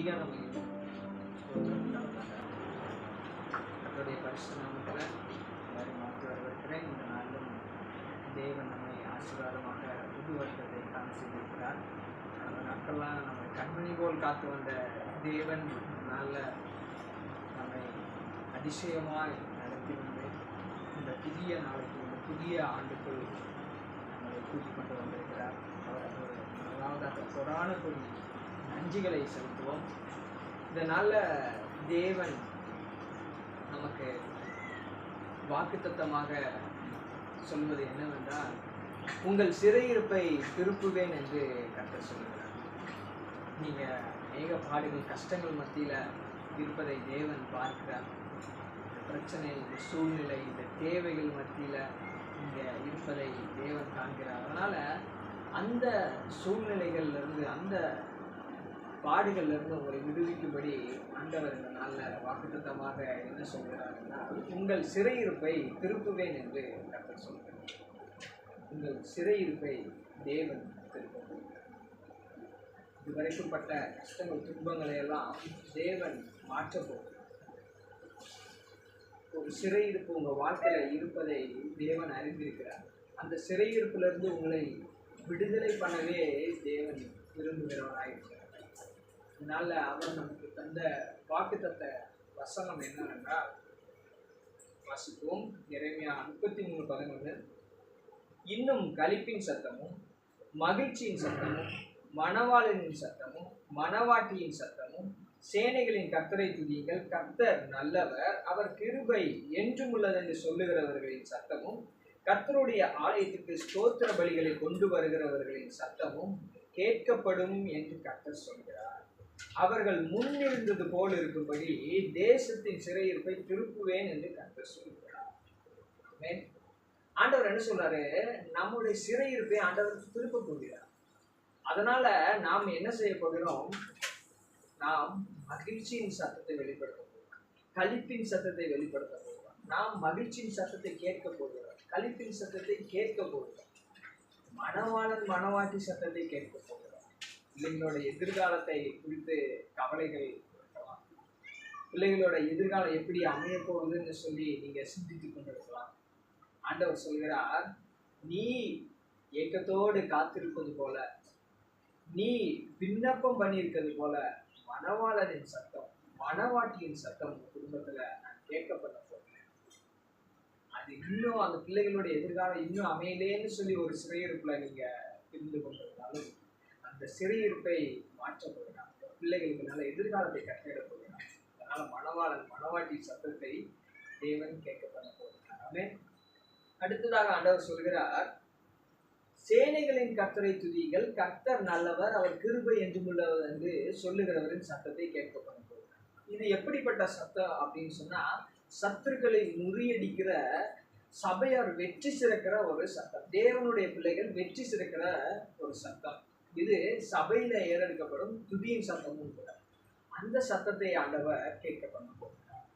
அதிகாரமையும் கர்த்தருடைய பரிசுத்த நாமத்தில் எல்லாரும் மாற்றி வரவேற்கிறேன். இந்த நாளிலும் தேவன் நம்மை ஆசீர்வாதமாக புது வருடத்தை காண செய்திருக்கிறார். அந்த நாட்கள்லாம் நம்மை கண்மணி போல் காத்து வந்த தேவன் நாளில் நம்மை அதிசயமாய் நடத்தி வந்து இந்த புதிய நாளைக்கு, இந்த புதிய ஆண்டுக்குள் நம்மளை கூட்டிக் கொண்டு வந்திருக்கிறார். அவர் முதலாவதாக கொடான கொடி நன்றிகளை செலுத்துவோம். இந்த நாளில் தேவன் நமக்கு வாக்குத்தத்தமாக சொல்வது என்னவென்றால், உங்கள் சிறையிருப்பை திருப்புவேன் என்று கர்த்தர் சொல்கிறார். நீங்கள் அநேக பாடுகள், கஷ்டங்கள் மத்தியில் இருப்பதை தேவன் பார்க்கிறார். இந்த பிரச்சனை, இந்த சூழ்நிலை, இந்த தேவைகள் மத்தியில் இங்கே இருப்பதை தேவன் காண்கிறார். அதனால் அந்த சூழ்நிலைகள்லேருந்து, அந்த பாடுகள்லேருந்து உங்களை விடுவிக்கும்படி ஆண்டவர் இந்த நாளில் வாக்குத்தத்தமாக என்ன சொல்கிறாருன்னா, உங்கள் சிறையிருப்பை திருப்புவேன் என்று கர்த்தர் சொல்கிறார். உங்கள் சிறையிருப்பை தேவன் திருப்புகிறார். இதுவரைக்கும் பட்ட கஷ்டங்கள், துன்பங்களை எல்லாம் தேவன் மாற்றப் போகிறார். ஒரு சிறையிருப்பு உங்கள் வாழ்க்கையில் இருப்பதை தேவன் அறிந்திருக்கிறார். அந்த சிறையிருப்பிலிருந்து உங்களை விடுதலை பண்ணவே தேவன் விரும்புகிறவராயிருக்கிறார். இதனால் அவர் நமக்கு தந்த வாக்குத்தத்த வசனம் என்னவென்றால், வாசிப்போம். எரேமியா 33:11. இன்னும் களிப்பின் சத்தமும் மகிழ்ச்சியின் சத்தமும் மணவாளனின் சத்தமும் மணவாட்டியின் சத்தமும் சேனைகளின் கர்த்தரை துதியுங்கள், கர்த்தர் நல்லவர், அவர் கிருபை என்றும் உள்ளது என்று சொல்லுகிறவர்களின் சத்தமும் கர்த்தருடைய ஆலயத்துக்கு ஸ்தோத்திர பலிகளை கொண்டு வருகிறவர்களின் சத்தமும் கேட்கப்படும் என்று கர்த்தர் சொல்கிறார். அவர்கள் முன்னிருந்தது போல் இருக்கும்படி தேசத்தின் சிறையிருப்பை திருப்புவேன் என்று கர்த்தர் சொல்கிறார். ஆண்டவர் என்ன சொல்றாரு? நம்முடைய சிறையிருப்பை ஆண்டவர் திருப்ப போகிறார். அதனால நாம் என்ன செய்ய போகிறோம்? நாம் மகிழ்ச்சியின் சத்தத்தை வெளிப்படுத்த போகிறோம், களிப்பின் சத்தத்தை வெளிப்படுத்த போகிறோம். நாம் மகிழ்ச்சியின் சத்தத்தை கேட்க போகிறோம், களிப்பின் சத்தத்தை கேட்க போகிறோம், மணவாளன் மணவாட்டி சத்தத்தை கேட்க போகிறோம். பிள்ளைகளோட எதிர்காலத்தை குறித்து கவலைகள் இருக்கலாம். பிள்ளைகளோட எதிர்காலம் எப்படி அமைய போகுதுன்னு சொல்லி நீங்க சிந்தித்து கொண்டிருக்கலாம். ஆண்டவர் சொல்கிறார், நீ ஏக்கத்தோடு காத்திருப்பது போல, நீ விண்ணப்பம் பண்ணியிருக்கிறது போல மணவாளனின் சத்தம், மணவாட்டியின் சத்தம் உங்க குடும்பத்துல நான் கேட்கப்பட போகிறேன். அது இன்னும் அந்த பிள்ளைகளோட எதிர்காலம் இன்னும் அமையலேன்னு சொல்லி ஒரு சிறையிருப்புல நீங்க இருந்து கொண்டிருந்தாலும் அந்த சிறையிருப்பை மாற்றப்படுகிறார். பிள்ளைகளுக்கு நல்ல எதிர்காலத்தை கட்டிட போகிறார். அதனால மணவாளன் மணவாட்டியின் சத்தத்தை தேவன் கேட்கப்பட போகிறார். அடுத்ததாக ஆண்டவர் சொல்கிறார், சேனைகளின் கர்த்தரை துதியுங்கள், கர்த்தர் நல்லவர், அவர் கிருபை என்றும் உள்ளவர் என்று சொல்லுகிறவரின் சத்தத்தை கேட்கப்பட போகிறார். இது எப்படிப்பட்ட சத்தம் அப்படின்னு சொன்னா, சத்துருக்களை முறியடிக்கிற சபையார் வெற்றி சிறக்கிற ஒரு சத்தம், தேவனுடைய பிள்ளைகள் வெற்றி சிறக்கிற ஒரு சத்தம். இது சபையில ஏறெடுக்கப்படும் துதியின் சத்தமும் கூட. அந்த சத்தத்தை ஆண்டவர் கேட்க பண்ண போகிறார்.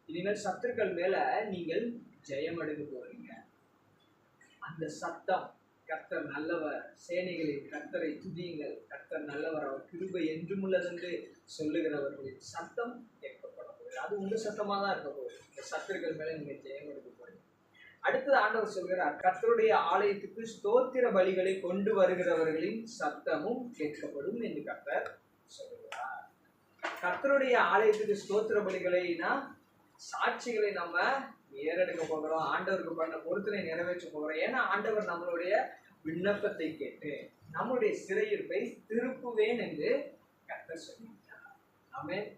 இனிமேல் சத்துருக்கள் மேல நீங்கள் ஜெயம் எடுக்க போறீங்க. அந்த சத்தம், கர்த்தர் நல்லவர், சேனைகளின் கர்த்தரை துதியுங்கள், கர்த்தர் நல்லவர், அவர் கிருபை என்றும் உள்ளதென்று சொல்லுகிறவர்களின் சத்தம் கேட்கப்பட போகிறது. அது உங்க சத்தமா தான் இருக்க போகுது. இந்த சத்துருக்கள் மேல நீங்க ஜெயம் எடுக்க போறீங்க. அடுத்தது ஆண்டவர் சொல்கிறார், கர்த்தருடைய ஆலயத்துக்கு ஸ்தோத்திர பலிகளை கொண்டு வருகிறவர்களின் சத்தமும் கேட்கப்படும் என்று கர்த்தர் சொல்கிறார். கர்த்தருடைய ஆலயத்துக்கு ஸ்தோத்திர பலிகளைனா சாட்சிகளை நம்ம ஏறெடுக்க போகிறோம், ஆண்டவருக்கு பண்ண பொருத்தனை நிறைவேற்ற போகிறோம். ஏன்னா ஆண்டவர் நம்மளுடைய விண்ணப்பத்தை கேட்டு நம்முடைய சிறையிருப்பை திருப்புவேன் என்று கர்த்தர் சொல்லிட்டார். ஆமென்.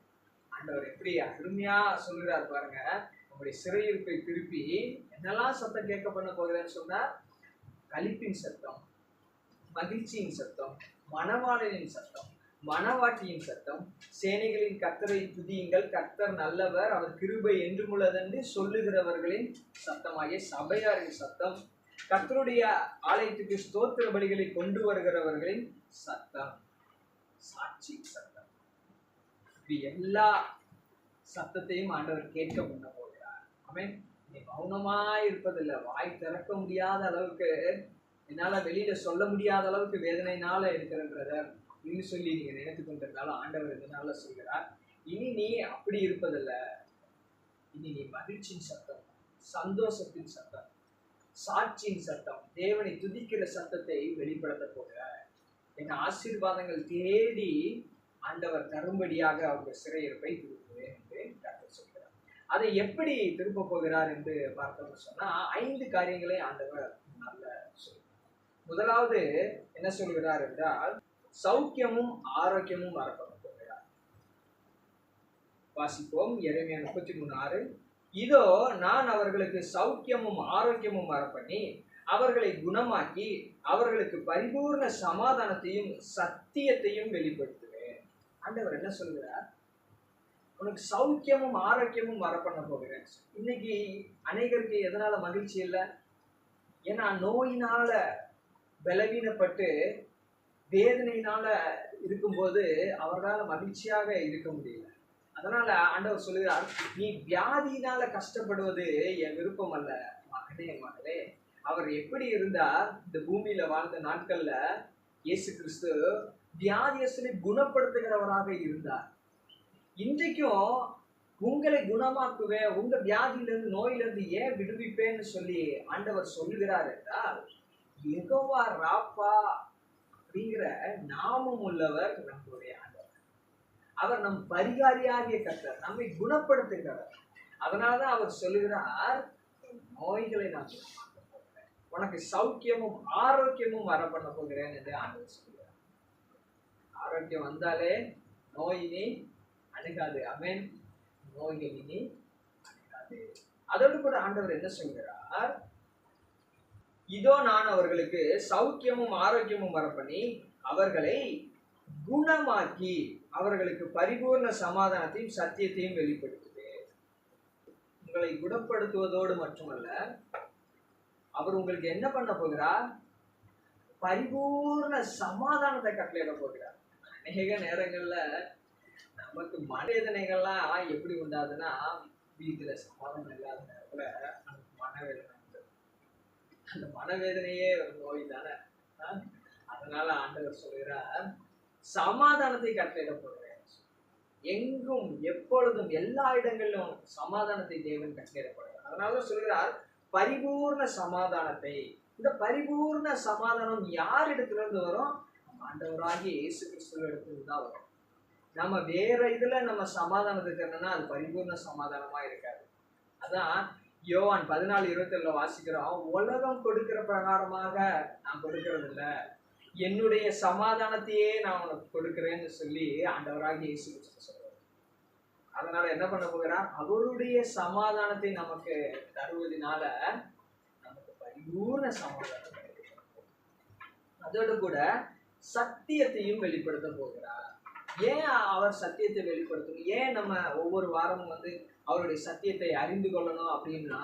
ஆண்டவர் எப்படி அருமையா சொல்கிறார் பாருங்க. நம்முடைய சிறையிருப்பை திருப்பி என்னெல்லாம் சத்தம் கேட்க பண்ண போகிறேன்னு சொன்னா, களிப்பின் சத்தம், மகிழ்ச்சியின் சத்தம், மணவாளனின் சத்தம், மணவாட்டியின் சத்தம், சேனைகளின் கர்த்தரை துதியுங்கள், கர்த்தர் நல்லவர், அவர் கிருபை என்றும் உள்ளதென்று சொல்லுகிறவர்களின் சத்தமாகிய சபையாரின் சத்தம், கர்த்தருடைய ஆலயத்துக்கு ஸ்தோத்திர பலிகளை கொண்டு வருகிறவர்களின் சத்தம், சாட்சி சத்தம். இப்படி எல்லா சத்தத்தையும் ஆண்டவர் கேட்க பண்ண போகிறார். ஆமென். நீ மௌனமா இருப்பதில்லை. வாய் திறக்க முடியாத அளவுக்கு, என்னால வெளியில சொல்ல முடியாத அளவுக்கு வேதனைனால இருக்கிற பிரதர், அப்படின்னு சொல்லி நீங்க நினைத்து கொண்டிருந்தாலும் ஆண்டவர் இதனால சொல்கிறார், இனி நீ அப்படி இருப்பதில்ல. இனி நீ மகிழ்ச்சியின் சத்தம், சந்தோஷத்தின் சத்தம், சாட்சியின் சத்தம், தேவனை துதிக்கிற சத்தத்தை வெளிப்படுத்த போகிறார். என் ஆசீர்வாதங்கள் தேடி ஆண்டவர் தரும்படியாக அவங்க சிறையிருப்பை திருப்புவேன் என்று கர்த்தர் சொல்கிறார். அதை எப்படி திருப்ப போகிறார் என்று பார்த்தோம்னு சொன்னா 5 காரியங்களை ஆண்டவர் நல்ல சொல்கிறார். முதலாவது என்ன சொல்கிறார் என்றால், சௌக்கியமும் ஆரோக்கியமும் வரப்பட போகிறார். வாசிப்போம் எரேமியா 33:6. இதோ நான் அவர்களுக்கு சௌக்கியமும் ஆரோக்கியமும் வரப்பண்ணி அவர்களை குணமாக்கி அவர்களுக்கு பரிபூர்ண சமாதானத்தையும் சத்தியத்தையும் வெளிப்படுத்துவேன். ஆண்டவர் என்ன சொல்கிறார்? உனக்கு சௌக்கியமும் ஆரோக்கியமும் வரப்பண்ண போகிறேன். இன்னைக்கு அநேகருக்கு எதனால மகிழ்ச்சி இல்லை? ஏன்னா நோயினால பலவீனப்பட்டு வேதனையினால இருக்கும்போது அவர்களால் மகிழ்ச்சியாக இருக்க முடியல. அதனால ஆண்டவர் சொல்லுகிறார், நீ வியாதியினால கஷ்டப்படுவது என் விருப்பம் அல்ல மகனே மகளே. அவர் எப்படி இருந்தார் இந்த பூமியில வாழ்ந்த நாட்கள்ல? இயேசு கிறிஸ்து வியாதியஸ்தனை குணப்படுத்துகிறவராக இருந்தார். இன்றைக்கும் உங்களை குணமாக்குவேன், உங்க வியாதியிலிருந்து நோயிலிருந்து ஏன் விடுவிப்பேன்னு சொல்லி ஆண்டவர் சொல்லுகிறார் என்றால், யெகோவா ராப்பா அப்படிங்கிற நாமம் உள்ளவர் நம்முடைய ஆண்டவர். அவர் நம் பரிகாரியாகிய கர்த்தர், நம்மை குணப்படுத்துகிறவர். அதனாலதான் அவர் சொல்லுகிறார், நோய்களை நான் குணமாக்க போகிறேன், உனக்கு சௌக்கியமும் ஆரோக்கியமும் வர பண்ண போகிறேன் என்று ஆண்டவர் சொல்லுகிறார். ஆரோக்கியம் வந்தாலே நோய் இனி அணுகாது. ஆமென். நோய்கள் இனி அணுகாது. அதோடு கூட ஆண்டவர் என்ன சொல்கிறார்? இதோ நான் அவர்களுக்கு சௌக்கியமும் ஆரோக்கியமும் வர பண்ணி அவர்களை குணமாக்கி அவர்களுக்கு பரிபூர்ண சமாதானத்தையும் சத்தியத்தையும் வெளிப்படுத்துவேன். உங்களை குணப்படுத்துவதோடு மட்டுமல்ல, அவர் உங்களுக்கு என்ன பண்ண போகிறார்? பரிபூர்ண சமாதானத்தை கட்டளையிட போகிறார். அநேக நேரங்கள்ல நமக்கு மனவேதனைகள்லாம் எப்படி உண்டாதுன்னா, வீட்டுல சமாதானம் இல்லாத நேரத்துல நமக்கு மனவேதனை. அந்த மனவேதனையே ஒரு நோய் தானே. அதனால ஆண்டவர் சொல்கிறார், சமாதானத்தை கட்டளையிட போகிறேன். எங்கும் எப்பொழுதும் எல்லா இடங்களிலும் சமாதானத்தை தேவன் கட்டளையிடப்படுகிறார். அதனால சொல்கிறார், பரிபூர்ண சமாதானத்தை. இந்த பரிபூர்ண சமாதானம் யார் இடத்துல இருந்து வரும்? ஆண்டவராகிய இயேசு கிறிஸ்துவ இடத்துல தான் வரும். நம்ம வேற இதுல நம்ம சமாதானத்தை தேடணும்னா அது பரிபூர்ண சமாதானமா இருக்காது. அதான் யோவான் 14:27 வாசிக்கிறோம், உலகம் கொடுக்கிற பிரகாரமாக நான் கொடுக்கறது இல்லை, என்னுடைய சமாதானத்தையே நான் உனக்கு கொடுக்கிறேன்னு சொல்லி ஆண்டவராகிய இயேசு கிறிஸ்து சொல்றார். அதனால என்ன பண்ண போகிறார்? அவருடைய சமாதானத்தை நமக்கு தருவதனால நமக்கு பரிபூர்ண சமாதானம் கிடைக்கும். அதோடு கூட சத்தியத்தையும் வெளிப்படுத்த போகிறார். ஏன் அவர் சத்தியத்தை வெளிப்படுத்தணும்? ஏன் நம்ம ஒவ்வொரு வாரமும் அவருடைய சத்தியத்தை அறிந்து கொள்ளணும் அப்படின்னா,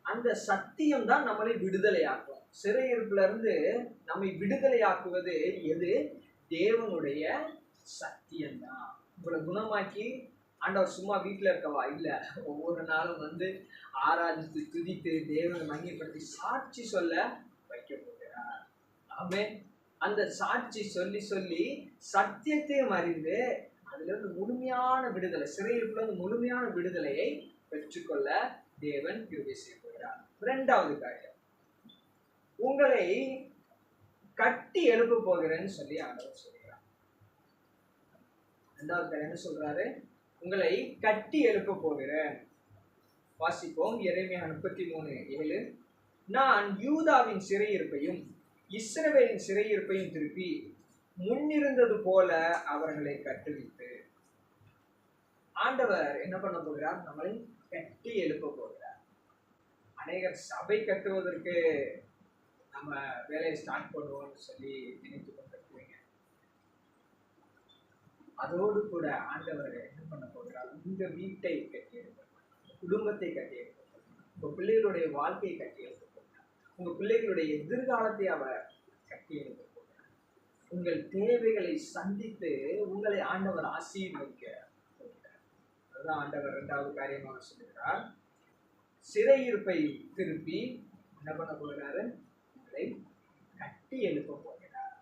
அந்த சத்தியம் தான் நம்மளை விடுதலையாக்கும். சிறையிருப்புல இருந்து நம்மை விடுதலையாக்குவது எது? தேவனுடைய சத்தியம்தான். உங்களை குணமாக்கி ஆண்டவர் சும்மா வீட்டுல இருக்கவா இல்ல, ஒவ்வொரு நாளும் ஆராதித்து துதித்து தேவனை மகிமைப்படுத்தி சாட்சி சொல்ல வைக்க போகிறார். ஆமென். அந்த சாட்சி சொல்லி சொல்லி சத்தியத்தையும் அறிந்து அதுல இருந்து முழுமையான விடுதலை, சிறையிருப்புல இருந்து முழுமையான விடுதலையை பெற்றுக்கொள்ள தேவன் கிருபை செய்ய போகிறார். 2வது காரியம், உங்களை கட்டி எழுப்ப போகிறேன்னு சொல்லி ஆண்டவர் சொல்கிறார். 2வது காரியம் என்ன சொல்றாரு? உங்களை கட்டி எழுப்ப போகிறேன். வாசிப்போம் எரேமியா 33:7. நான் யூதாவின் சிறையிருப்பையும் இஸ்ரவேலின் சிறையிருப்பையும் திருப்பி முன்னிருந்தது போல அவர்களை கட்டுவித்து. ஆண்டவர் என்ன பண்ண போகிறார்? நம்மளை கட்டி எழுப்ப போகிறார். அநேகர் சபை கட்டுவதற்கு நம்ம வேலையை ஸ்டார்ட் பண்ணுவோம்னு சொல்லி நினைத்து கொண்டிருக்கிறீங்க. அதோடு கூட ஆண்டவர் என்ன பண்ண போகிறார்? உங்க வீட்டை கட்டி எழுப்ப, குடும்பத்தை கட்டி எழுப்ப, உங்க பிள்ளைகளுடைய வாழ்க்கையை கட்டி எழுப்ப, உங்க பிள்ளைகளுடைய எதிர்காலத்தை அவர் கட்டி எழுப்ப, உங்கள் தேவைகளை சந்தித்து உங்களை ஆண்டவர் ஆசீர்வதிக்க போகிறார். அதுதான் ஆண்டவர் 2வது காரியமாக சொல்கிறார். சிறையிருப்பை திருப்பி என்ன பண்ண போகிறாரு? உங்களை கட்டி எழுப்ப போகிறார்.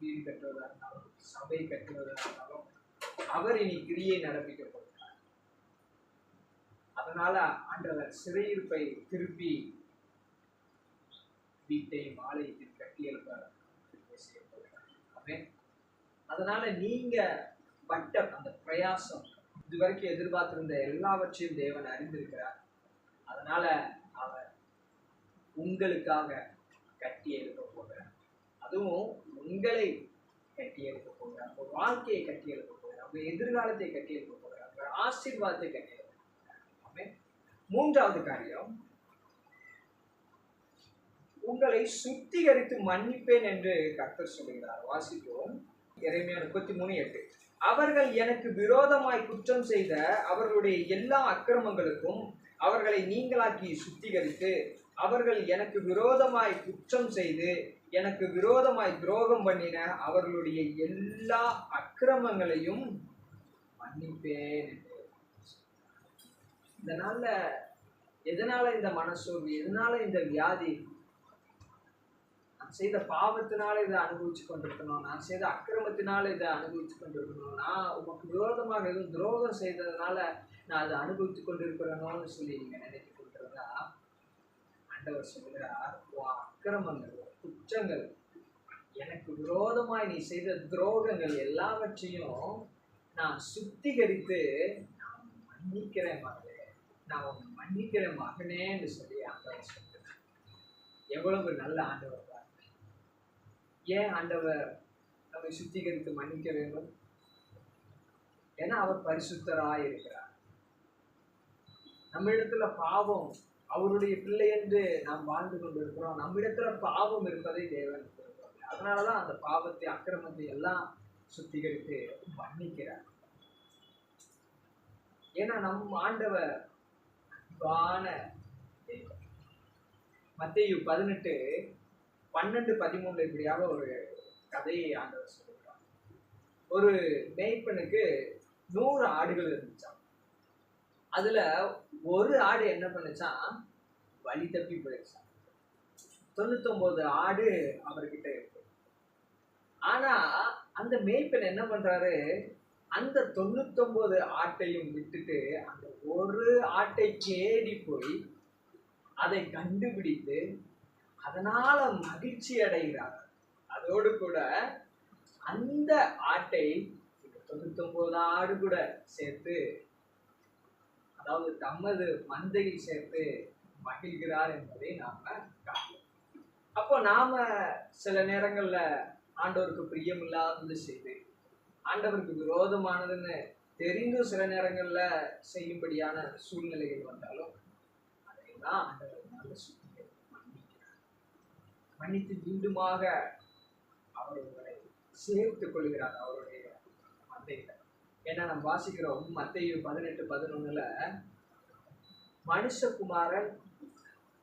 வீடு கட்டுவதா இருந்தாலும் சபை கட்டுவதா இருந்தாலும் அவர் இனி கிரியை நடப்பிக்க போகிறார். அதனால ஆண்டவர் சிறையிருப்பை திருப்பி வீட்டையும் ஆலயத்தையும் கட்டி எழுப்ப செய்ய போகிறார். அதனால நீங்க பட்ட அந்த பிரயாசம், இதுவரைக்கும் எதிர்பார்த்திருந்த எல்லாவற்றையும் தேவன் அறிந்திருக்கிறார். அதனால அவர் உங்களுக்காக கட்டி எழுப்ப போகிறார். அதுவும் உங்களை கட்டி எழுப்ப போகிறார், உங்க வாழ்க்கையை கட்டி எழுப்ப போகிறார், உங்க எதிர்காலத்தை கட்டி எழுப்ப போகிறார், உங்க ஆசீர்வாதத்தை கட்டி எழுப்ப போகிறார். மூன்றாவது காரியம், உங்களை சுத்திகரித்து மன்னிப்பேன் என்று கர்த்தர் சொல்கிறார். வாசிப்போம். எரேமியா 33:8. அவர்கள் எனக்கு விரோதமாய் குற்றம் செய்த அவர்களுடைய எல்லா அக்கிரமங்களுக்கும் அவர்களை நீங்களாக்கி சுத்திகரித்து, அவர்கள் எனக்கு விரோதமாய் குற்றம் செய்து எனக்கு விரோதமாய் துரோகம் பண்ணின அவர்களுடைய எல்லா அக்கிரமங்களையும் மன்னிப்பேன். இதனால எதனால இந்த மனசோர்வு, எதனால இந்த வியாதி? நான் செய்த பாவத்தினால இதை அனுபவிச்சு கொண்டிருக்கணும், நான் செய்த அக்கிரமத்தினால இதை அனுபவிச்சு கொண்டிருக்கணும், நான் உமக்கு விரோதமாக எதுவும் துரோகம் செய்ததுனால நான் அதை அனுபவித்து கொண்டிருக்கிறேனோன்னு சொல்லி நீங்க நினைத்து கொண்டிருந்தா, ஆண்டவர் சொல்கிறார், அக்கிரமங்கள், குற்றங்கள், எனக்கு விரோதமாய் நீ செய்த துரோகங்கள் எல்லாவற்றையும் நான் சுத்திகரித்து நான் மன்னிக்கிறேன் மகளே, நான் உன்னை மன்னிக்கிறேன் மகனேன்னு சொல்லி ஆண்டவர் சொல்கிறார். எவ்வளவு நல்ல ஆண்டவர்! ஏன் ஆண்டவர் நம்மை சுத்திகரித்து மன்னிக்க வேண்டும்? ஏன்னா அவர் பரிசுத்தராய் இருக்கிறார். நம்ம இடத்துல பாவம், அவருடைய பிள்ளை என்று நாம் வாழ்ந்து கொண்டிருக்கிறோம், நம்ம இடத்துல பாவம் இருப்பதை தேவன் இருக்கிறார். அதனாலதான் அந்த பாவத்தை, அக்கிரமத்தை எல்லாம் சுத்திகரித்து மன்னிக்கிறார். ஏன்னா நம் ஆண்டவர் அன்பான தெய்வம். மத்தேயு 18:12-13 இப்படியாக ஒரு கதையை ஆண்டவர் சொல்லுகிறார். ஒரு மேய்ப்பனுக்கு 100 ஆடுகள் இருந்துச்சான். அதுல ஒரு ஆடு என்ன பண்ணுச்சான், வழி தப்பி போயிடுச்சான். 99 ஆடு அவர்கிட்ட இருக்கு. ஆனா அந்த மேய்ப்பன் என்ன பண்றாரு, அந்த 99 ஆட்டையும் விட்டுட்டு அந்த ஒரு ஆட்டை தேடி போய் அதை கண்டுபிடித்து அதனால மகிழ்ச்சி அடைகிறார். அதோடு கூட அந்த ஆட்டை 99 ஆடு கூட சேர்த்து, அதாவது தமது மந்தையில் சேர்த்து மகிழ்கிறார் என்பதை நாம காணலாம். அப்போ நாம சில நேரங்கள்ல ஆண்டவருக்கு பிரியமில்லாதது செய்து, ஆண்டவருக்கு விரோதமானதுன்னு தெரிந்தும் சில நேரங்கள்ல செய்யும்படியான சூழ்நிலைகள் வந்தாலும் அதையெல்லாம் ஆண்டவர் நல்ல மன்னித்து மீண்டுமாக அவர்களை சேர்த்துக் கொள்கிறார் அவருடைய மந்தையில. ஏன்னா நம்ம வாசிக்கிறோம் மத்தேயு 18:11 மனுஷகுமாரன்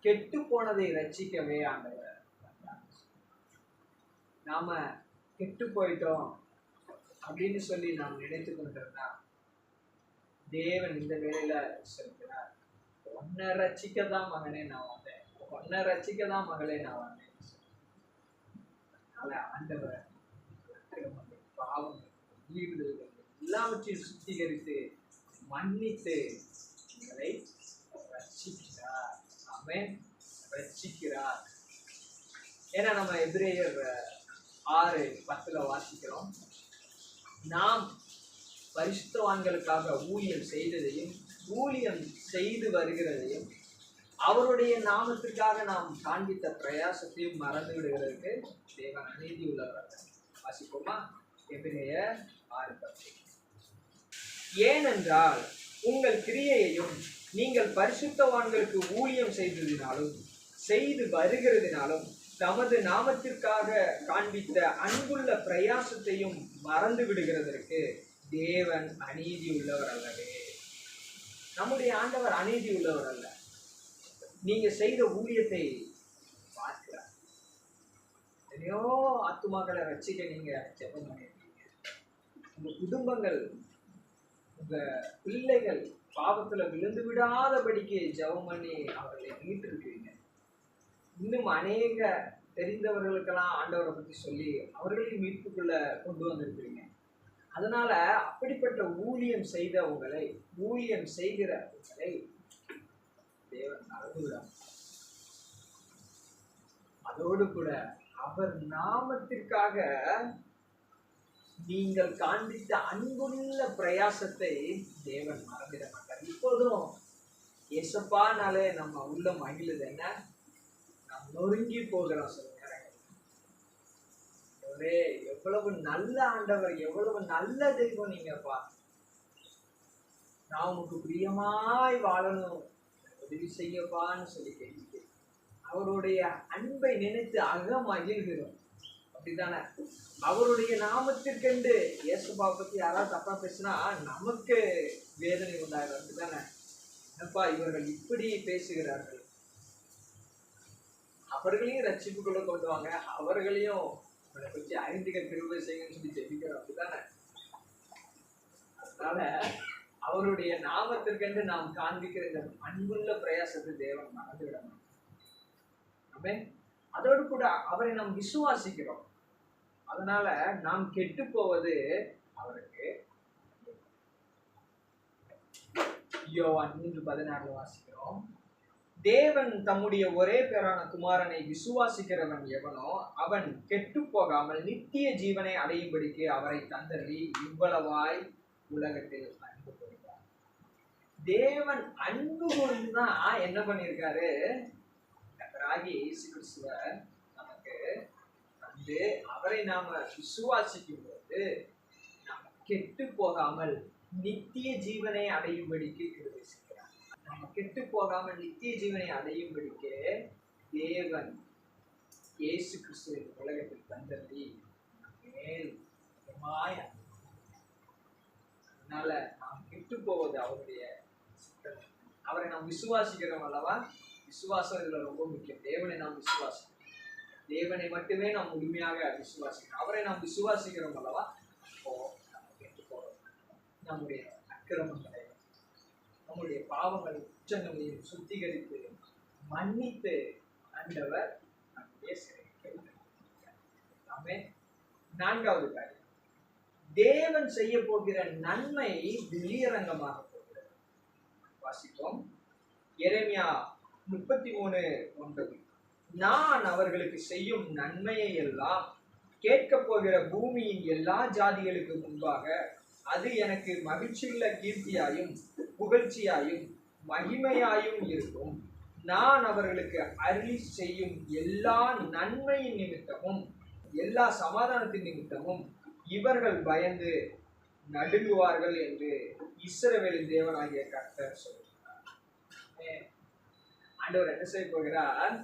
கெட்டு போனதை ரட்சிக்கவே ஆண்டவர். நாம கெட்டு போயிட்டோம் அப்படின்னு சொல்லி நாம் நினைத்து கொண்டிருந்தா, தேவன் இந்த வேளையில சொல்கிறார், உன்னை ரட்சிக்கதான் மகனே நான் வந்தேன், உன்னை ரட்சிக்கதான் மகளே நான் வந்தேன். ஆண்டவர் பாவங்கள், ஈடுதல்கள் எல்லாவற்றையும் சுத்திகரித்து மன்னித்து உங்களை ரட்சிக்கிறார். ஆமென், ரட்சிக்கிறார். ஏன்னா நம்ம எபிரேயர் 6:10 வாசிக்கிறோம், நாம் பரிசுத்தவான்களுக்காக ஊழியம் செய்ததையும் ஊழியம் செய்து வருகிறதையும் அவருடைய நாமத்திற்காக நாம் காண்பித்த பிரயாசத்தையும் மறந்து விடுகிறதுக்கு தேவன் அநீதி உள்ளவர்கள். வாசிப்போமா? எபிரேயர் 6:10. ஏனென்றால் உங்கள் கிரியையையும் நீங்கள் பரிசுத்தவான்களுக்கு ஊழியம் செய்ததினாலும் செய்து வருகிறதினாலும் தமது நாமத்திற்காக காண்பித்த அன்புள்ள பிரயாசத்தையும் மறந்து விடுகிறதற்கு தேவன் அநீதி உள்ளவர் அல்லவே. நம்முடைய ஆண்டவர் அநீதி உள்ளவர் அல்ல. நீங்க செய்த ஊழியத்தை பார்க்கிறார். எத்தனையோ ஆத்துமாக்களை ரட்சிக்க நீங்க ஜெபம் பண்ணிருக்கீங்க. உங்க குடும்பங்கள், உங்க பிள்ளைகள் பாவத்துல விழுந்து விடாதபடிக்கு ஜெபம் பண்ணி அவர்களை மீட்டிருக்கீங்க. இன்னும் அநேக தெரிந்தவர்களுக்கெல்லாம் ஆண்டவரை பற்றி சொல்லி அவர்களையும் மீட்புக்குள்ள கொண்டு வந்திருக்கிறீங்க. அதனால அப்படிப்பட்ட ஊழியம் செய்த உங்களை, ஊழியம் செய்கிற உங்களை தேவன் மறந்துவிடாம, அதோடு கூட அவர் நாமத்திற்காக நீங்கள் காண்பித்த அன்புள்ள பிரயாசத்தை தேவன் மறந்துட மாட்டார். இப்போதும் ஏசப்பானாலே நம்ம உள்ள மகிழுது என்ன? நாம் நொறுங்கி போகிறோம். சில நேரங்கள் எவ்வளவு நல்ல ஆண்டவர், எவ்வளவு நல்ல தெய்வம் நீங்கப்பா. நான் உனக்கு பிரியமாய் வாழணும், உதவி செய்யப்பான்னு சொல்லி கேட்டு அவருடைய அன்பை நினைத்து அக மகிழ்கிறோம். அப்படித்தானே? அவருடைய நாமத்திற்கென்று இயேசுபா பத்தி யாராவது தப்பா பேசினா நமக்கு வேதனை உண்டாகும். அப்படித்தானே? என்னப்பா இவர்கள் இப்படி பேசுகிறார்கள், அவர்களையும் ரட்சிப்புக்குள்ள கொண்டு வாங்க, அவர்களையும் அவரை பற்றி அறிந்துக்க கிருபை செய்யுங்கன்னு சொல்லி ஜெபிக்கிறோம். அப்படித்தானே? அதனால அவருடைய நாமத்திற்கென்று நாம் காண்பிக்கிற இந்த அன்புள்ள பிரயாசத்தை தேவன் மறந்துவிடணும். அதோடு கூட அவரை நாம் விசுவாசிக்கிறோம். அதனால நாம் கெட்டு போவது அவருக்கு. யோவான் 3:16 வாசிக்கிறோம். தேவன் தம்முடைய ஒரே பேரான குமாரனை விசுவாசிக்கிறவன் எவனோ அவன் கெட்டு போகாமல் நித்திய ஜீவனை அடையும்படிக்கு அவரை தந்தருளி இவ்வளவாய் உலகத்தில் அன்பு கொடுத்தார். தேவன் அன்பு கூர்ந்துதான் என்ன பண்ணியிருக்காரு? இயேசு கிறிஸ்துவர் நமக்கு வந்து அவரை நாம விசுவாசிக்கும் போது நாம் கெட்டு போகாமல் நித்திய ஜீவனை அடையும்படிக்கு கிருபை செய்கிறார். நம்ம கெட்டு போகாமல் நித்திய ஜீவனை அடையும்படிக்கு தேவன் இயேசு கிறிஸ்துவின் உலகத்தில் தந்தருளி மேல். அதனால நாம் கெட்டு போவது அவருடைய சித்தம். அவரை நாம் விசுவாசிக்கிறோம் அல்லவா? விசுவாசம் இதுல ரொம்ப முக்கியம். தேவனை நாம் விசுவாசிக்கிறோம், தேவனை மட்டுமே நாம் முழுமையாக விசுவாசிக்கிறோம். அவரை நாம் விசுவாசிக்கிறோம் அல்லவா? அப்போ நம்ம கெட்டு போறோம். நம்முடைய அக்கிரமங்களை, நம்முடைய பாவங்கள் குற்றங்களையும் சுத்திகரித்து மன்னித்து ஆண்டவர் நம்முடைய சிறைக்கு. ஆமென். 4வது காரியம், தேவன் செய்ய போகிற நன்மை வெளியரங்கமாக போகிறது. வாசிப்போம். எரேமியா 33:9. நான் அவர்களுக்கு செய்யும் நன்மையை எல்லாம் கேட்க போகிற பூமியின் எல்லா ஜாதிகளுக்கு முன்பாக அது எனக்கு மகிழ்ச்சியுள்ள கீர்த்தியாயும் புகழ்ச்சியாயும் மகிமையாயும் இருக்கும். நான் அவர்களுக்கு அருளி செய்யும் எல்லா நன்மையின் நிமித்தமும் எல்லா சமாதானத்தின் நிமித்தமும் இவர்கள் பயந்து நடுங்குவார்கள் என்று இஸ்ரவேலின் தேவனாகிய கர்த்தர் சொல்கிறார். ஆண்டவர் என்ன செய்ய போகிறார்?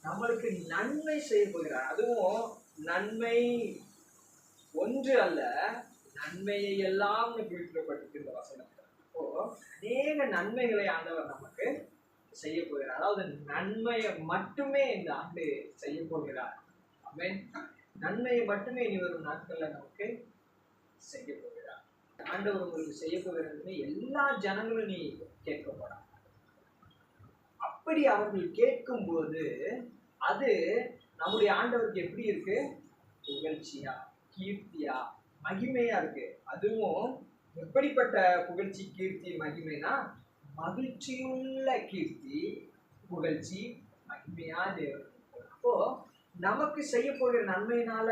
நம்மளுக்கு நன்மை செய்ய போகிறார். அதுவும் நன்மை ஒன்று அல்ல, நன்மையை எல்லாம் குறிப்பிடப்பட்டிருக்கிற வசனம். அப்போ அநேக நன்மைகளை ஆண்டவர் நமக்கு செய்ய போகிறார். அதாவது நன்மையை மட்டுமே இந்த ஆண்டு செய்ய போகிறார். ஆமென். நன்மையை மட்டுமே இனி வரும் நாட்கள்ல நமக்கு செய்ய போகிறார். ஆண்டவர் உங்களுக்கு செய்ய போகிறது எல்லா ஜனங்களும் நீ கேட்க போறாங்க. அப்படி அவர்கள் கேட்கும் போது அது நம்முடைய ஆண்டவருக்கு எப்படி இருக்கு? புகழ்ச்சியா, கீர்த்தியா, மகிமையா இருக்கு. அதுவும் எப்படிப்பட்ட புகழ்ச்சி, கீர்த்தி, மகிமைனா மகிழ்ச்சியுள்ள கீர்த்தி, புகழ்ச்சி, மகிமையா தேவன். அப்போ நமக்கு செய்ய போகிற நன்மையினால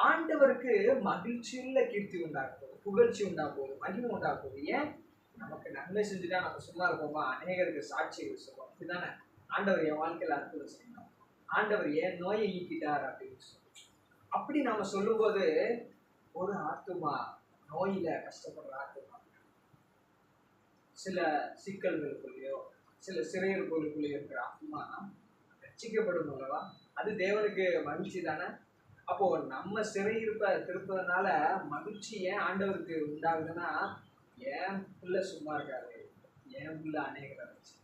ஆண்டவருக்கு மகிழ்ச்சியுள்ள கீர்த்தி உண்டாகும், புகழ்ச்சி உண்டாகும், மகிமை உண்டாகும். ஏன்? நமக்கு நன்மை செஞ்சுட்டா நம்ம சும்மா இருப்போமா? அநேகருக்கு சாட்சிகள் சொல்லுவோம். அப்படிதானே? ஆண்டவர் என் வாழ்க்கையில அற்புதம் செய்யணும், ஆண்டவர் ஏன் நோயை நீக்கிட்டார் அப்படின்னு சொல்லி. அப்படி நம்ம சொல்லும்போது ஒரு ஆத்துமா, நோயில கஷ்டப்படுற ஆத்துமா, சில சிக்கல்களுக்குள்ளேயோ சில சிறையிருப்புகளுக்குள்ளேயோ இருக்கிற ஆத்துமா ரட்சிக்கப்படும் அல்லவா? அது தேவனுக்கு மகிழ்ச்சி தானே? அப்போ நம்ம சிறையிருப்ப திருப்பதனால மகிழ்ச்சி ஏன் ஆண்டவருக்கு உண்டாகுதுன்னா, என் பிள்ளை சும்மா இருக்காரு, என் பிள்ளை அநேகரை வச்சு,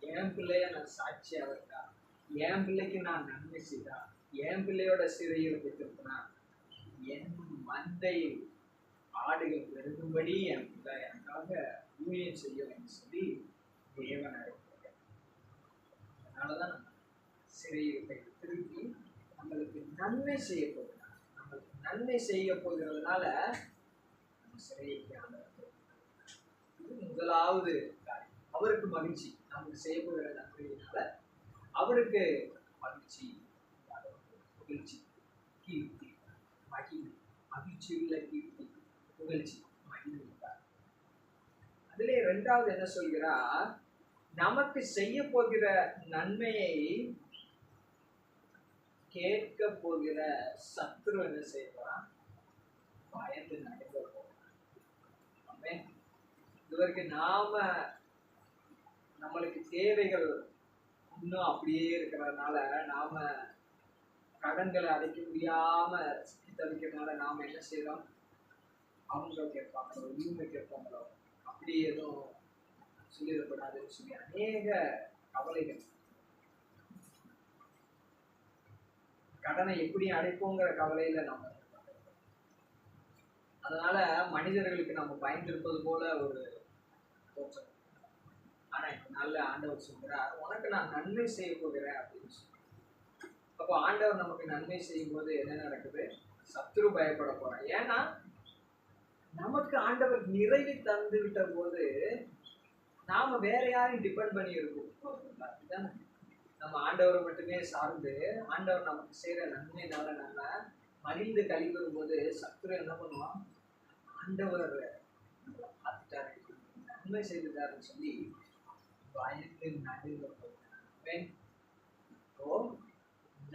என் பிள்ளைய நான் சாட்சியா இருக்கா, என் பிள்ளைக்கு நான் நன்மை செய்தா, என் பிள்ளையோட சிறையிருப்பை திருப்பினா, என் மந்தையில் ஆடுகள் பெருகும்படி என் பிள்ளை எனக்காக ஊழியம் செய்யும் சொல்லி தேவன் அழைக்கிறார். அதனாலதான் நம்ம சிறையிருப்பை திருப்பி நம்மளுக்கு நன்மை செய்ய போகிறார். நம்மளுக்கு நன்மை செய்ய போகிறதுனால நம்ம சிறைக்கு ஆண்டவர். இது முதலாவது காரியம். அவருக்கு மகிழ்ச்சி, நமக்கு செய்ய போகிற நன்மையினால அவருக்கு மகிழ்ச்சி, புகழ்ச்சி, கீர்த்தி, மகிழ்ச்சி, மகிழ்ச்சியுள்ள கீர்த்தி, புகழ்ச்சி, மகிழ்ச்சி. அதிலே இரண்டாவது என்ன சொல்கிறார்? நமக்கு செய்ய போகிற நன்மையை கேட்க போகிற சத்துரு என்ன செய்வான்? பயந்து நடுங்க போவான். இதுவரைக்கும் நம்மளுக்கு தேவைகள் இன்னும் அப்படியே இருக்கிறதுனால, நாம கடன்களை அடைக்க முடியாம தவிக்கிறதுனால நாம என்ன செய்யறோம்? அவங்க கேட்பாங்களோ, இவங்க கேட்பாங்களோ, அப்படி எதுவும் சொல்லிடப்படாதுன்னு சொல்லி அநேக கவலைகள். கடனை எப்படி அடைப்போங்கிற கவலையில நம்ம, அதனால மனிதர்களுக்கு நம்ம பயந்திருப்பது போல ஒரு தோற்றம். ஆனா இப்ப நல்ல ஆண்டவர் சொல்கிறார், உனக்கு நான் நன்மை செய்ய போகிறேன் அப்படின்னு சொல்லி. அப்போ ஆண்டவர் நமக்கு நன்மை செய்யும் போது என்ன நடக்குது? சத்துரு பயப்பட போறான். ஏன்னா நமக்கு ஆண்டவர் நிறைவு தந்து விட்ட போது நாம வேற யாரையும் டிபெண்ட் பண்ணி இருக்கோம். நம்ம ஆண்டவரை மட்டுமே சார்ந்து ஆண்டவர் நமக்கு செய்யற நன்மைனால நம்ம மகிழ்ந்து கழிவரும் போது சத்துரு என்ன பண்ணுவான்? ஆண்டவர் பார்த்துட்டாரு, நன்மை செய்துட்டாருன்னு சொல்லி பயந்து நடுங்க போகிறேன்.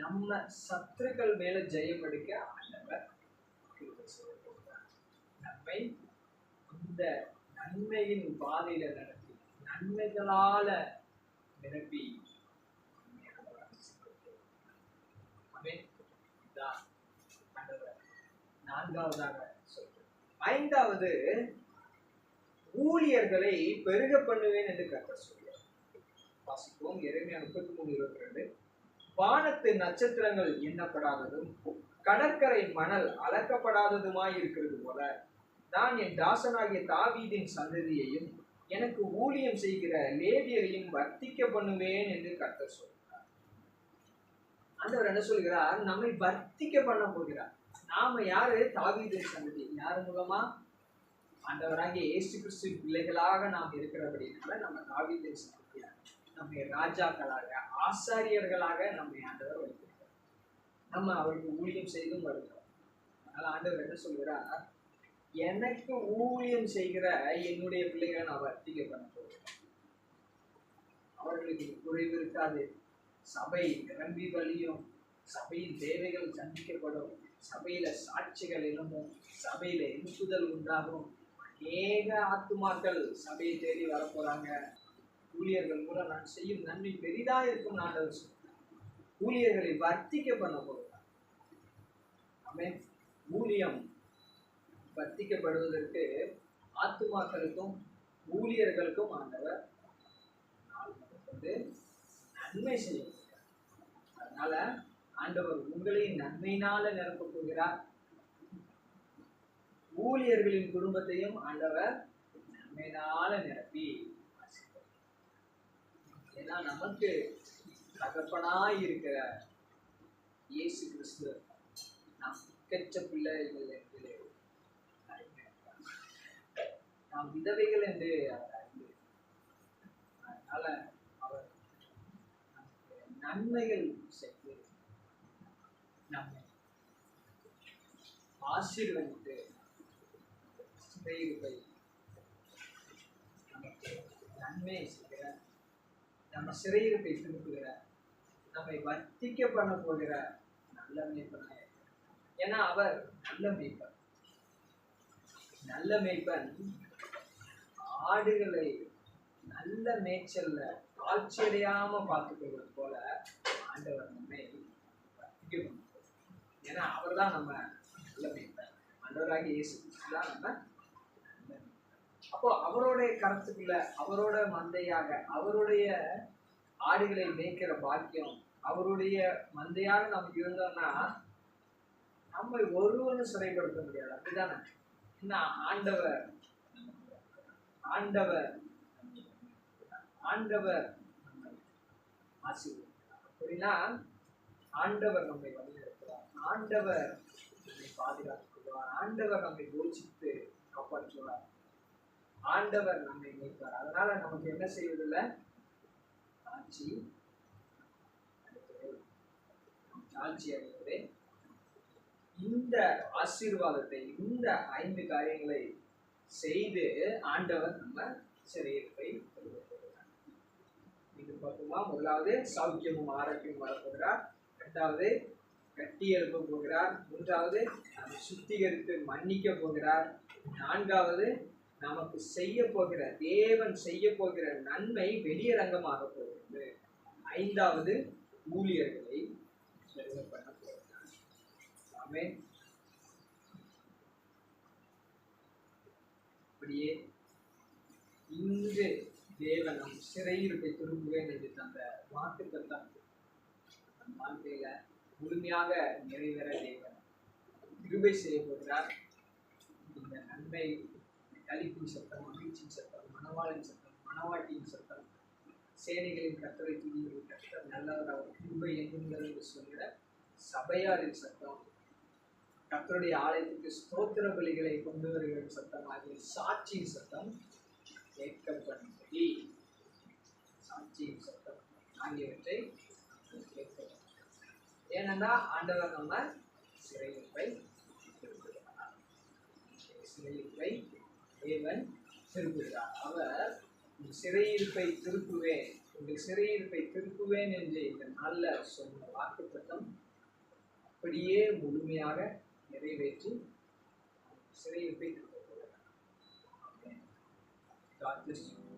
நம்ம சத்துருக்கள் மேல ஜெயம் எடுக்க ஆண்டவர் நம்மை இந்த நன்மையின் பாதையில நடத்தி நன்மைகளால நிரப்பி நான்காவதாக சொல்றேன். ஐந்தாவது, ஊழியர்களை பெருக பண்ணுவேன் என்று கர்த்தர் சொல்கிறார். வாசிப்போம். எரேமியா 33:22. வானத்து நட்சத்திரங்கள் எண்ணப்படாததும் கடற்கரை மணல் அளக்கப்படாததுமாய் இருக்கிறது போல நான் என் தாசனாகிய தாவீதின் சந்ததியையும் எனக்கு ஊழியம் செய்கிற லேவியரையும் வர்த்திக்க பண்ணுவேன் என்று கர்த்தர் சொல்கிறார். ஆண்டவர் என்ன சொல்கிறார்? நம்மை வர்த்திக்க பண்ண போகிறார். நாம யாரு? தாவீதின் சந்ததி. யாரு மூலமா? ஆண்டவராகிய இயேசு கிறிஸ்து பிள்ளைகளாக நாம் இருக்கிறபடினால நம்ம தாவீதின் சந்ததியாக, நம்மை ராஜாக்களாக, ஆசாரியர்களாக நம்மை ஆண்டவர் வைத்திருக்கிறார். நம்ம அவருக்கு ஊழியம் செய்தும் வருகிறோம். அதனால ஆண்டவர் என்ன சொல்கிறார்? எனக்கு ஊழியம் செய்கிற என்னுடைய பிள்ளைகளை நான் வர்த்திக்க பண்ண போகிறேன். அவர்களுக்கு குறைவு இருக்காது. சபை நிரம்பி வழியும், சபையின் தேவைகள் சந்திக்கப்படும், சபையில சாட்சிகள் எழும்பும், சபையில எழுப்புதல் உண்டாகும், அநேக ஆத்துமாக்கள் சபையை தேடி வரப்போறாங்க. ஊழியர்கள் மூலம் நான் செய்யும் நன்மை பெரிதா இருக்கும். நான் ஊழியர்களை வர்த்திக்க பண்ண போகிறார். ஆமென். ஊழியம் வர்த்திக்கப்படுவதற்கு ஆத்துமாக்களுக்கும் ஊழியர்களுக்கும் ஆண்டவர் வந்து நன்மை செய்ய போகிறார். அதனால ஆண்டவர் உங்களை நன்மையினால நிரப்ப போகிறார். ஊழியர்களின் குடும்பத்தையும் ஆண்டவர் நன்மையினால நிரப்பி, ஏன்னா நமக்கு தகப்பனாய் இருக்கிற இயேசு கிறிஸ்து நாம் திக்கற்ற பிள்ளைகள் என்று நாம் விதவைகள் என்று அவர் அறிந்து, அதனால அவர் நன்மைகள் செய்து நம்மை ஆசீர்வதித்து சிறையிருப்பை நமக்கு நன்மை செய்கிற, நம்ம சிறையிருப்பை திருப்புகிற, நம்மை வர்த்திக்க பண்ண போகிற நல்ல மேய்ப்பனாக. ஏன்னா அவர் நல்ல மேய்ப்பன். நல்ல மேய்ப்பன் ஆடுகளை நல்ல மேய்ச்சல்ல காட்சியடையாம பார்த்துக்கிறது போல ஆண்டவர் நம்மை வர்த்திக்க பண்ண. ஏன்னா அவர் தான் நம்ம நல்ல மேய்ப்பன். ஆண்டவராகிய இயேசு கிறிஸ்து தான் நம்ம. அப்போ அவருடைய கருத்துக்குள்ள, அவரோட மந்தையாக, அவருடைய ஆடுகளை மேய்க்கிற பாக்கியம், அவருடைய மந்தையாக நம்ம இருந்தோம்னா நம்மை ஒருவனும் சிறைப்படுத்த முடியாது. அப்படிதானே? ஆண்டவர் ஆண்டவர் ஆண்டவர் ஆசீர்வதிக்கிறார். அப்படின்னா ஆண்டவர் நம்மை வழிநடத்துவார், ஆண்டவர் நம்மை பாதுகாத்துவார், ஆண்டவர் நம்மை யோசித்து காப்பாற்றுவார், ஆண்டவர் நம்மை மீட்பார். அதனால நமக்கு என்ன செய்வதில்லை, தாழ்ச்சி அடைவதே. இந்த ஆசீர்வாதத்தை, இந்த 5 காரியங்களை செய்து ஆண்டவர் நம்ம சிறையிருப்பை இது பார்க்குமா. முதலாவது சௌக்கியமும் ஆரோக்கியமும் வரப்போகிறார், 2வது கட்டி எழுப்ப போகிறார், 3வது சுத்திகரித்து மன்னிக்க போகிறார், 4வது நமக்கு செய்ய போகிற, தேவன் செய்ய போகிற நன்மை வெளியரங்கமாக போகிறது, 5வது ஊழியர்களை பண்ண போகிறார். ஆமென். அப்படியே இன்று தேவன் நம் சிறையிருப்பை திரும்புவேன் என்று தந்த வாக்குத்தத்தம் நம் வாழ்க்கையில முழுமையாக நிறைவேற தேவன் கிருபை செய்ய போகிறார். இந்த நன்மை, களிப்பின் சத்தம், மகிழ்ச்சியின் சத்தம், மணவாளின் சத்தம், மணவாட்டியின் சத்தம், சேனைகளின் கர்த்தரை துதியுங்கள், கர்த்தர் நல்லவர், அவர் கிருபை எங்குங்கள் என்று சொல்கிற சபையாரின் சத்தம், கர்த்தருடைய ஆலயத்துக்கு ஸ்தோத்திர பலிகளை கொண்டு வருகிற சத்தம் ஆகிய சாட்சியின் சத்தம் கேட்கப்படும்படி, சாட்சியின் சத்தம் ஆகியவற்றை கேட்க. ஏனென்றா ஆண்டவர் நம்ம சிறையிருப்பை தேவன் திருப்புகிறார். அவர் சிறையிருப்பை திருப்புவேன், உங்கள் சிறையிருப்பை திருப்புவேன் என்று இந்த நாள்ல சொன்ன வாக்குத்தத்தம் அப்படியே முழுமையாக நிறைவேற்றி சிறையிருப்பை திருப்புகிறார். God bless you.